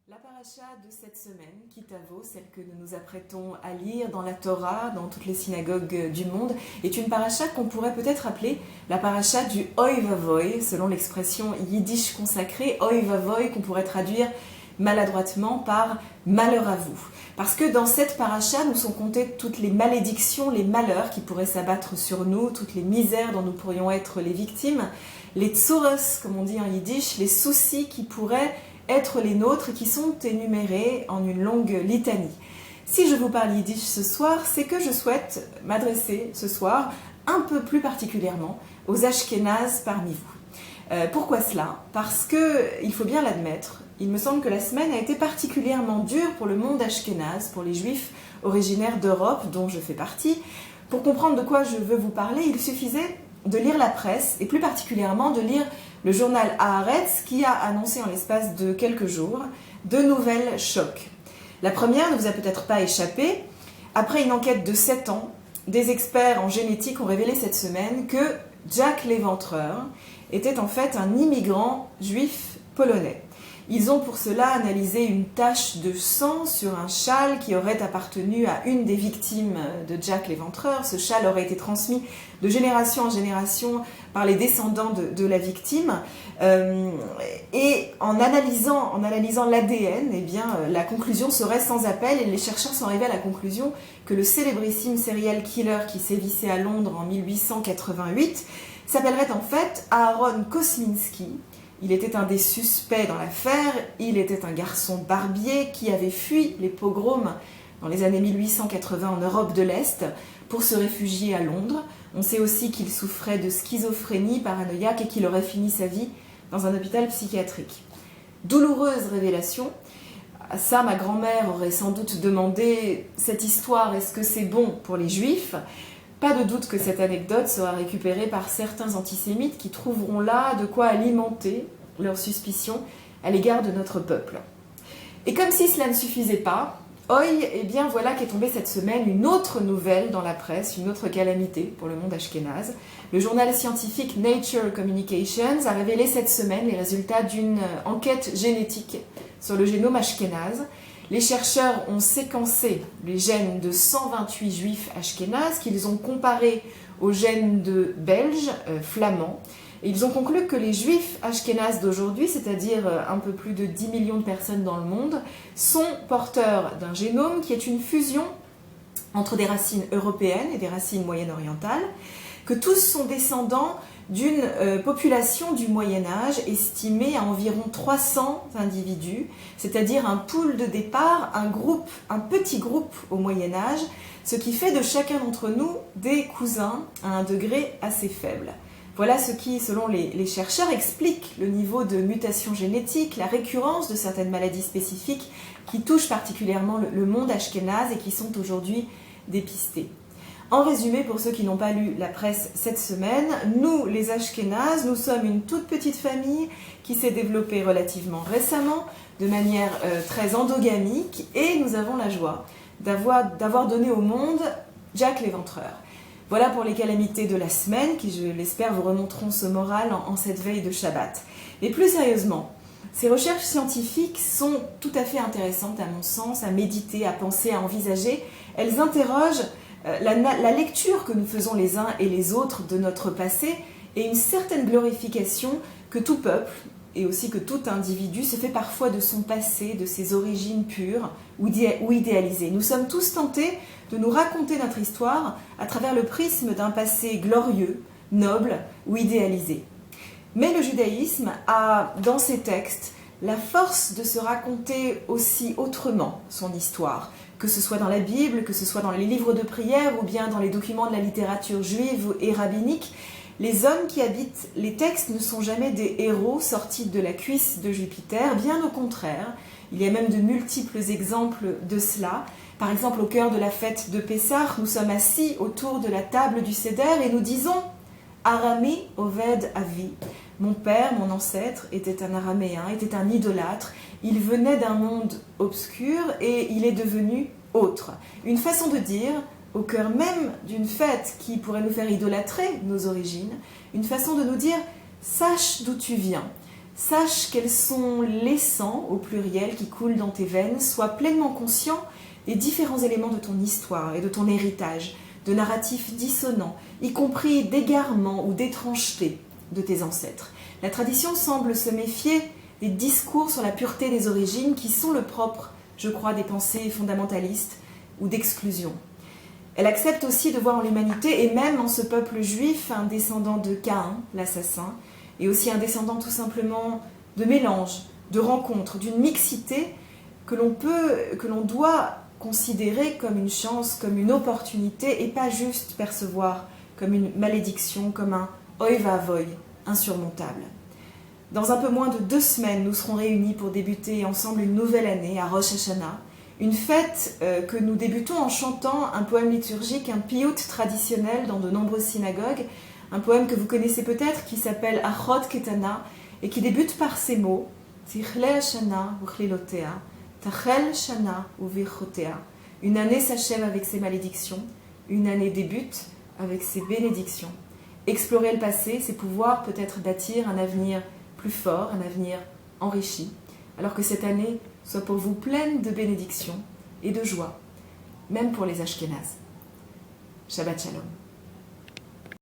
La paracha de cette semaine, Kitavo, celle que nous nous apprêtons à lire dans la Torah, dans toutes les synagogues du monde, est une paracha qu'on pourrait peut-être appeler la paracha du Oy Vavoy, selon l'expression yiddish consacrée, Oy Vavoy, qu'on pourrait traduire maladroitement par malheur à vous. Parce que dans cette paracha, nous sont comptées toutes les malédictions, les malheurs qui pourraient s'abattre sur nous, toutes les misères dont nous pourrions être les victimes, les tsuros, comme on dit en yiddish, les soucis qui pourraient être les nôtres et qui sont énumérés en une longue litanie. Si je vous parle yiddish ce soir, c'est que je souhaite m'adresser ce soir un peu plus particulièrement aux Ashkénazes parmi vous. Pourquoi cela? Parce que, il faut bien l'admettre, il me semble que la semaine a été particulièrement dure pour le monde ashkénaze, pour les juifs originaires d'Europe, dont je fais partie. Pour comprendre de quoi je veux vous parler, il suffisait de lire la presse, et plus particulièrement de lire le journal Haaretz, qui a annoncé en l'espace de quelques jours deux nouvelles chocs. La première ne vous a peut-être pas échappé. Après une enquête de 7 ans, des experts en génétique ont révélé cette semaine que Jack l'Éventreur était en fait un immigrant juif polonais. Ils ont pour cela analysé une tache de sang sur un châle qui aurait appartenu à une des victimes de Jack l'Éventreur. Ce châle aurait été transmis de génération en génération par les descendants de la victime. Et en analysant l'ADN, eh bien, la conclusion serait sans appel. Et les chercheurs sont arrivés à la conclusion que le célébrissime serial killer qui sévissait à Londres en 1888 s'appellerait en fait Aaron Kosminski. Il était un des suspects dans l'affaire, il était un garçon barbier qui avait fui les pogroms dans les années 1880 en Europe de l'Est pour se réfugier à Londres. On sait aussi qu'il souffrait de schizophrénie paranoïaque et qu'il aurait fini sa vie dans un hôpital psychiatrique. Douloureuse révélation. Ça, ma grand-mère aurait sans doute demandé cette histoire, est-ce que c'est bon pour les juifs ? Pas de doute que cette anecdote sera récupérée par certains antisémites qui trouveront là de quoi alimenter leurs suspicions à l'égard de notre peuple. Et comme si cela ne suffisait pas, eh bien voilà qu'est tombée cette semaine une autre nouvelle dans la presse, une autre calamité pour le monde ashkénaze. Le journal scientifique Nature Communications a révélé cette semaine les résultats d'une enquête génétique sur le génome ashkénaze. Les chercheurs ont séquencé les gènes de 128 juifs ashkénazes qu'ils ont comparés aux gènes de Belges flamands. Et ils ont conclu que les juifs ashkénazes d'aujourd'hui, c'est-à-dire un peu plus de 10 millions de personnes dans le monde, sont porteurs d'un génome qui est une fusion entre des racines européennes et des racines moyen-orientales, que tous sont descendants d'une population du Moyen-Âge estimée à environ 300 individus, c'est-à-dire un pool de départ, un petit groupe au Moyen-Âge, ce qui fait de chacun d'entre nous des cousins à un degré assez faible. Voilà ce qui, selon les chercheurs, explique le niveau de mutation génétique, la récurrence de certaines maladies spécifiques qui touchent particulièrement le monde ashkénaze et qui sont aujourd'hui dépistées. En résumé, pour ceux qui n'ont pas lu la presse cette semaine, nous, les Ashkénazes, nous sommes une toute petite famille qui s'est développée relativement récemment, de manière très endogamique, et nous avons la joie d'avoir donné au monde Jack l'Éventreur. Voilà pour les calamités de la semaine, qui, je l'espère, vous remonteront ce moral en cette veille de Shabbat. Mais plus sérieusement, ces recherches scientifiques sont tout à fait intéressantes, à mon sens, à méditer, à penser, à envisager. Elles interrogent la lecture que nous faisons les uns et les autres de notre passé et une certaine glorification que tout peuple et aussi que tout individu se fait parfois de son passé, de ses origines pures ou idéalisées. Nous sommes tous tentés de nous raconter notre histoire à travers le prisme d'un passé glorieux, noble ou idéalisé. Mais le judaïsme a, dans ses textes, la force de se raconter aussi autrement son histoire, que ce soit dans la Bible, que ce soit dans les livres de prière ou bien dans les documents de la littérature juive et rabbinique. Les hommes qui habitent les textes ne sont jamais des héros sortis de la cuisse de Jupiter, bien au contraire. Il y a même de multiples exemples de cela. Par exemple, au cœur de la fête de Pessah, nous sommes assis autour de la table du Seder et nous disons « Aramé Oved Avi ». Mon père, mon ancêtre, était un araméen, était un idolâtre. Il venait d'un monde obscur et il est devenu autre. Une façon de dire, au cœur même d'une fête qui pourrait nous faire idolâtrer nos origines, une façon de nous dire « sache d'où tu viens ». Sache quels sont les sangs, au pluriel, qui coulent dans tes veines. Sois pleinement conscient des différents éléments de ton histoire et de ton héritage, de narratifs dissonants, y compris d'égarements ou d'étrangetés de tes ancêtres. La tradition semble se méfier des discours sur la pureté des origines qui sont le propre, je crois, des pensées fondamentalistes ou d'exclusion. Elle accepte aussi de voir en l'humanité, et même en ce peuple juif, un descendant de Caïn, l'assassin, et aussi un descendant tout simplement de mélange, de rencontre, d'une mixité que l'on doit considérer comme une chance, comme une opportunité, et pas juste percevoir comme une malédiction, comme un oi vavoy insurmontable. Dans un peu moins de 2 semaines, nous serons réunis pour débuter ensemble une nouvelle année à Rosh Hashanah, une fête que nous débutons en chantant un poème liturgique, un piyut traditionnel dans de nombreuses synagogues, un poème que vous connaissez peut-être qui s'appelle Achot Ketana et qui débute par ces mots Tichle Hashana uchlilotea, Tachel Shana uvirchotea. Une année s'achève avec ses malédictions, une année débute avec ses bénédictions. Explorer le passé, c'est pouvoir peut-être bâtir un avenir plus fort, un avenir enrichi, alors que cette année soit pour vous pleine de bénédictions et de joie, même pour les Ashkénazes. Shabbat Shalom.